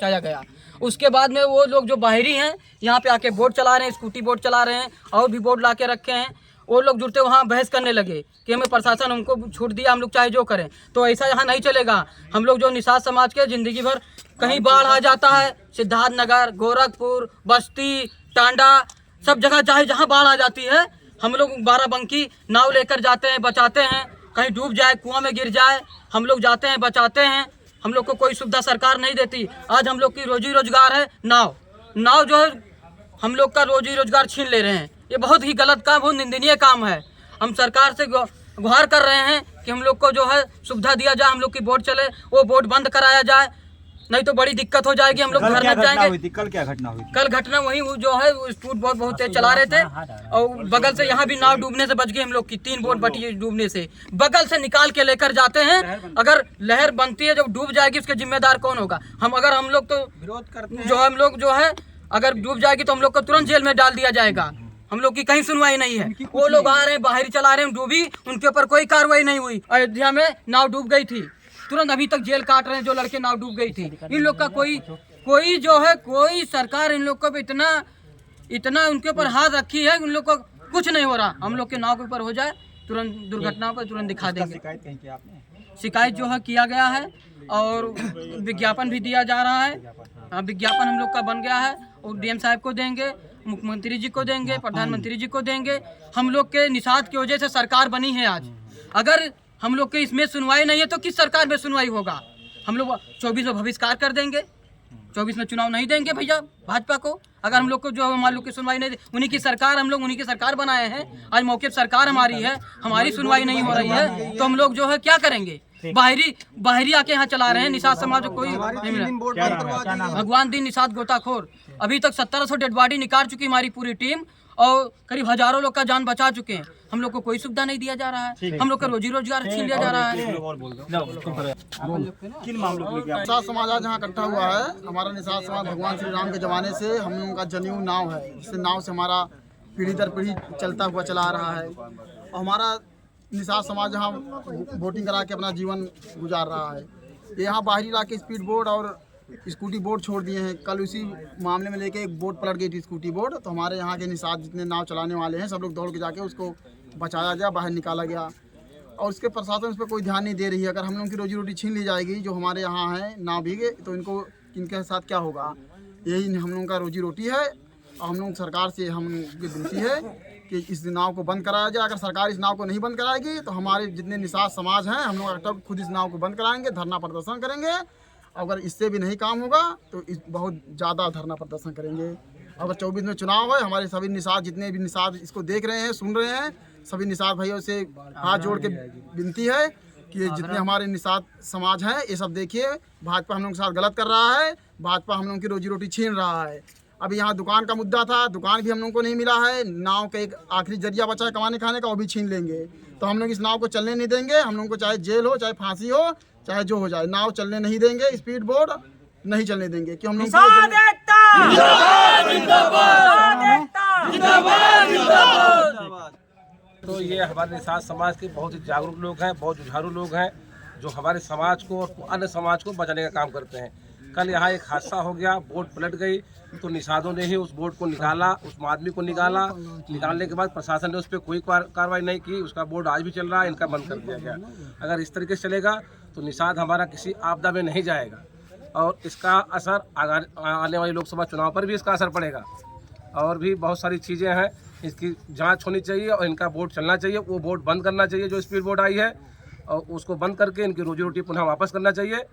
बचाया गया। उसके बाद में वो लोग जो बाहरी हैं यहाँ पे आके बोट चला रहे हैं, स्कूटी बोट चला रहे हैं और भी बोट ला के रखे हैं, वो लोग जुड़ते वहाँ बहस करने लगे कि हमें प्रशासन हमको छूट दिया, हम लोग चाहे जो करें। तो ऐसा यहाँ नहीं चलेगा। हम लोग जो निषाद समाज के ज़िंदगी भर कहीं बाढ़ आ जाता है, सिद्धार्थ नगर, गोरखपुर, बस्ती, टांडा, सब जगह चाहे जहाँ बाढ़ आ जाती है, हम लोग बाराबंकी नाव लेकर जाते हैं, बचाते हैं। कहीं डूब जाए, कुआं में गिर जाए, हम लोग जाते हैं, बचाते हैं। हम लोग को कोई सुविधा सरकार नहीं देती। आज हम लोग की रोजी रोजगार है नाव जो है हम लोग का रोजी रोजगार छीन ले रहे हैं। ये बहुत ही गलत काम, बहुत निंदनीय काम है। हम सरकार से गुहार कर रहे हैं कि हम लोग को जो है सुविधा दिया जाए, हम लोग की बोट चले, वो बोट बंद कराया जाए, नहीं तो बड़ी दिक्कत हो जाएगी। हम लोग घर में जाएंगे। कल क्या घटना हुई? कल घटना वही जो है स्पीड बोट बहुत तेज चला रहे थे और बगल से यहाँ भी नाव डूबने से बच गई। हम लोग की 3 बोट बची है डूबने से, बगल से निकाल के लेकर जाते हैं। अगर लहर बनती है, जब डूब जाएगी, उसके जिम्मेदार कौन होगा? हम लोग तो विरोध करते हैं। हम लोग जो है अगर डूब जाएगी तो हम लोग को तुरंत जेल में डाल दिया जाएगा। हम लोग की कहीं सुनवाई नहीं है। वो लोग आ रहे हैं, बाहर चला रहे हैं, डूबी, उनके ऊपर कोई कार्रवाई नहीं हुई। अयोध्या में नाव डूब गई थी, तुरंत अभी तक जेल काट रहे हैं जो लड़के नाव डूब गई थी। इन लोग का कोई जो है, कोई सरकार इन लोग को इतना उनके ऊपर हाथ रखी है, उन लोग को कुछ नहीं हो रहा। हम लोग के नाव के ऊपर हो जाए, तुरंत दुर्घटनाओं पर तुरंत दिखा देंगे। शिकायत जो है किया गया है और विज्ञापन भी दिया जा रहा है। विज्ञापन हम लोग का बन गया है और डीएम साहब को देंगे, मुख्यमंत्री जी को देंगे, प्रधानमंत्री जी को देंगे। हम लोग के निषाद की वजह से सरकार बनी है आज। अगर हम लोग के इसमें सुनवाई नहीं है तो किस सरकार में सुनवाई होगा? हम लोग 24 में बहिष्कार कर देंगे, 24 में चुनाव नहीं देंगे भैया भाजपा को। अगर हम लोग को जो हमारे लोग की सुनवाई नहीं, उन्हीं की सरकार, हम लोग उन्हीं की सरकार बनाए हैं। आज मौके पर सरकार हमारी है, हमारी सुनवाई नहीं हो रही है तो हम लोग जो है क्या करेंगे? बाहरी आके यहाँ चला रहे हैं। निषाद समाज को कोई नहीं मिला। भगवान दीन निषाद गोताखोर अभी तक 1700 डेड बॉडी निकाल चुकी हमारी पूरी टीम और करीब हजारों लोग का जान बचा चुके हैं। हम लोग को कोई सुविधा नहीं दिया जा रहा है। हम लोग का रोजी रोजगार छीन लिया जा रहा है। किन मामलों को लेकर निषाद समाज आज यहाँ इकट्ठा हुआ है? हमारा निषाद समाज भगवान श्री राम के जमाने से हम लोगों का जनेऊ नाव है, जिससे नाव से हमारा पीढ़ी दर पीढ़ी चलता हुआ चला आ रहा है। और हमारा निषाद समाज यहाँ बोटिंग करा के अपना जीवन गुजार रहा है। ये यहाँ बाहरी इलाके स्पीड बोट और स्कूटी बोट छोड़ दिए हैं। कल उसी मामले में लेके एक बोट पलट गई थी, स्कूटी बोट। तो हमारे यहाँ के निषाद जितने नाव चलाने वाले हैं, सब लोग दौड़ के जाके उसको बचाया गया, बाहर निकाला गया। और उसके प्रशासन उस पर कोई ध्यान नहीं दे रही है। अगर हम लोगों की रोजी रोटी छीन ली जाएगी, जो हमारे यहाँ है नाव भीगे, तो इनके साथ क्या होगा? यही हम लोगों का रोजी रोटी है। और हम लोग सरकार से हम की विनती है कि इस नाव को बंद कराया जाए। अगर सरकार इस नाव को नहीं बंद कराएगी तो हमारे जितने निषाद समाज हैं, हम लोग खुद इस नाव को बंद कराएंगे, धरना प्रदर्शन करेंगे। अगर इससे भी नहीं काम होगा तो बहुत ज़्यादा धरना प्रदर्शन करेंगे। अगर 24 में चुनाव है, हमारे सभी निषाद, जितने भी निषाद इसको देख रहे हैं, सुन रहे हैं, सभी निषाद भाइयों से हाथ जोड़ के विनती है कि जितने हमारे निषाद समाज हैं, ये सब देखिए, भाजपा हम लोगों के साथ गलत कर रहा है। भाजपा हम लोगों की रोजी रोटी छीन रहा है। अभी यहाँ दुकान का मुद्दा था, दुकान भी हम लोगों को नहीं मिला है। नाव का एक आखिरी जरिया बचा है कमाने खाने का, वो भी छीन लेंगे। तो हम लोग इस नाव को चलने नहीं देंगे। हम लोगों को चाहे जेल हो, चाहे फांसी हो, चाहे जो हो जाए, नाव चलने नहीं देंगे, स्पीड बोट नहीं चलने देंगे। कि हम लोग तो ये हमारे निषाद समाज के बहुत ही जागरूक लोग हैं, बहुत जुझारू लोग हैं, जो हमारे समाज को और अन्य समाज को बचाने का काम करते हैं। कल यहाँ एक हादसा हो गया, बोट पलट गई, तो निषादों ने ही उस बोट को निकाला, उस आदमी को निकाला। निकालने के बाद प्रशासन ने उस पर कोई कार्रवाई नहीं की। उसका बोट आज भी चल रहा है, इनका बंद कर दिया गया। अगर इस तरीके से चलेगा तो निषाद हमारा किसी आपदा में नहीं जाएगा और इसका असर आने वाले लोकसभा चुनाव पर भी इसका असर पड़ेगा। और भी बहुत सारी चीज़ें हैं, इसकी जांच होनी चाहिए और इनका बोट चलना चाहिए। वो बोट बंद करना चाहिए जो स्पीड बोट आई है, और उसको बंद करके इनकी रोजी रोटी पुनः वापस करना चाहिए।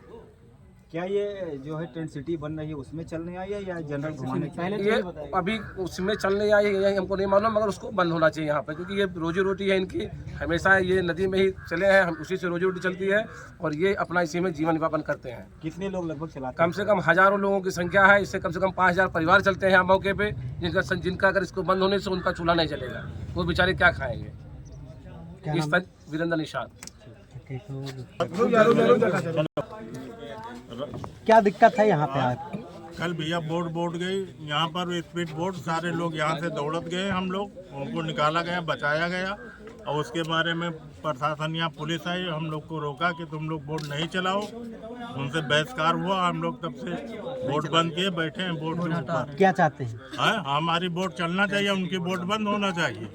क्या ये जो है टेंट सिटी बन रही है उसमें चलने आई है या जनरल घुमाने? ये अभी उसमें चलने आई है हमको नहीं मालूम, मगर उसको बंद होना चाहिए यहाँ पे, क्योंकि ये रोजी रोटी है इनकी। हमेशा ये नदी में ही चले हैं, हम उसी से रोजी रोटी चलती है और ये अपना इसी में जीवन यापन करते हैं। कितने लोग लगभग चलाते हैं? कम से कम हजारों लोगों की संख्या है। इससे कम से कम 5000 परिवार चलते हैं यहाँ मौके पे, जिनका अगर इसको बंद होने से उनका चूल्हा नहीं चलेगा, वो बेचारे क्या खाएंगे। इस पर वीरेंद्र निषाद। क्या दिक्कत है यहाँ पे आज? कल भैया बोट गई यहाँ पर, स्पीड बोट, सारे लोग यहाँ से दौड़त गए, हम लोग उनको निकाला गया, बचाया गया और उसके बारे में प्रशासन यहाँ पुलिस आई, हम लोग को रोका कि तुम लोग बोट नहीं चलाओ। उनसे बहिष्कार हुआ, हम लोग तब से बोट बंद किए बैठे हैं बोट के ऊपर। क्या चाहते हैं? हमारी बोट चलना चाहिए, उनकी बोट बंद होना चाहिए।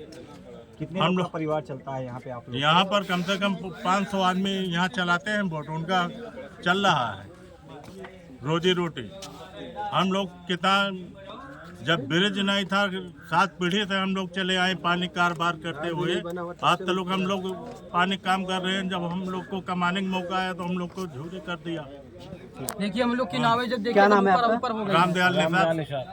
कितने हम लोग लोग का परिवार चलता है यहाँ पे आप लोग? यहाँ पर कम से कम 500 आदमी यहाँ चलाते हैं बोट, उनका चल रहा है रोजी रोटी। हम लोग कितना, जब ब्रिज नहीं था 7 पीढ़ी से हम लोग चले आए पानी कारोबार करते हुए। आज तक हम लोग पानी काम कर रहे हैं, जब हम लोग को कमाने का मौका आया तो हम लोग को झूठी कर दिया। देखिए हम लोग की नावें जब देखिए क्या नाम है ऊपर आपका? ऊपर हो गई। रामदयाल निषाद।